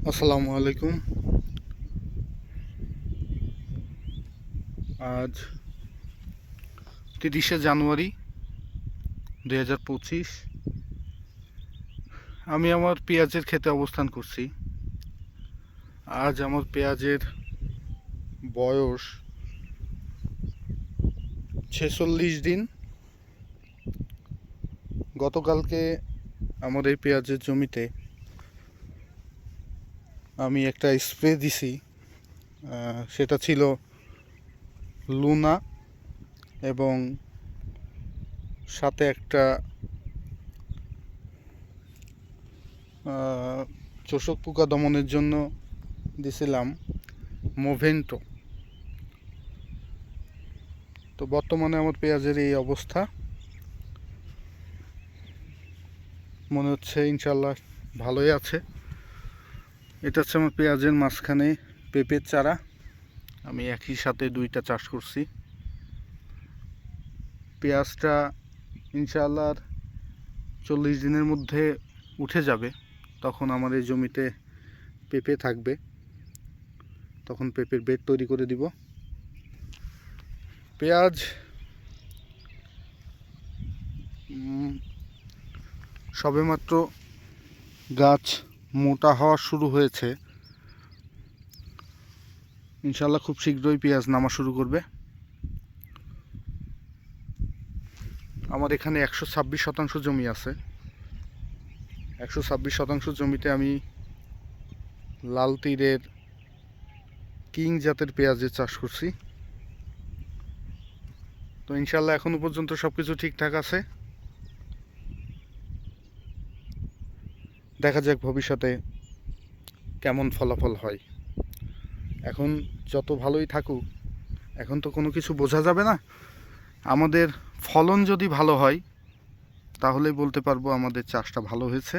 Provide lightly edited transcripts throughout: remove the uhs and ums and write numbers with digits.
আসসালামু আলাইকুম। আজ 30শে জানুয়ারি 2025। আমি আমার পেঁয়াজের ক্ষেতে অবস্থান করছি। আজ আমার পেঁয়াজের বয়স 46 দিন। গতকালকে আমার এই পেঁয়াজের জমিতে আমি একটা স্প্রে দিছি। সেটা ছিল লুনা এবং সাথে একটা চোষক পোকা দমনের জন্য দিছিলাম মোভেন্টো। তো বর্তমানে আমার পেঁয়াজের এই অবস্থা। মনে হচ্ছে ইনশাল্লাহ ভালোই আছে। এটা হচ্ছে আমার পেঁয়াজের মাঝখানে পেঁপের চারা। আমি একই সাথে দুইটা চাষ করছি। পেঁয়াজটা ইনশাআল্লাহ 40 দিনের মধ্যে উঠে যাবে। তখন আমার এই জমিতে পেঁপে থাকবে, তখন পেঁপের বেড তৈরি করে দিব। পেঁয়াজ সবেমাত্র গাছ মোটা হওয়া শুরু হয়েছে। ইনশাআল্লাহ খুব শীঘ্রই পেঁয়াজ নামা শুরু করবে। আমার এখানে 126 শতাংশ জমি আছে। 126 শতাংশ জমিতে আমি লাল তীরের কিং জাতের পেঁয়াজের চাষ করছি। তো ইনশাআল্লাহ এখনো পর্যন্ত সব কিছু ঠিকঠাক আছে। দেখা যাক ভবিষ্যতে কেমন ফলাফল হয়। এখন যত ভালোই থাকুক, এখন তো কোনো কিছু বোঝা যাবে না। আমাদের ফলন যদি ভালো হয় তাহলেই বলতে পারবো আমাদের চাষটা ভালো হয়েছে।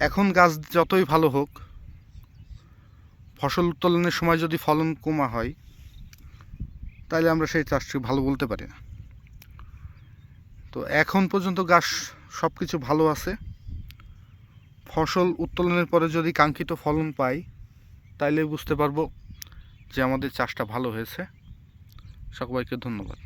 এখন গাছ যতই ভালো হোক, ফসল উত্তোলনের সময় যদি ফলন কমা হয় তাহলে আমরা সেই চাষটি ভালো বলতে পারি না। তো এখন পর্যন্ত গাছ সব কিছু ভালো আছে। ফসল উত্তোলনের পরে যদি কাঙ্ক্ষিত ফলন পাই তাইলে বুঝতে পারবো যে আমাদের চাষটা ভালো হয়েছে। সবাইকে ধন্যবাদ।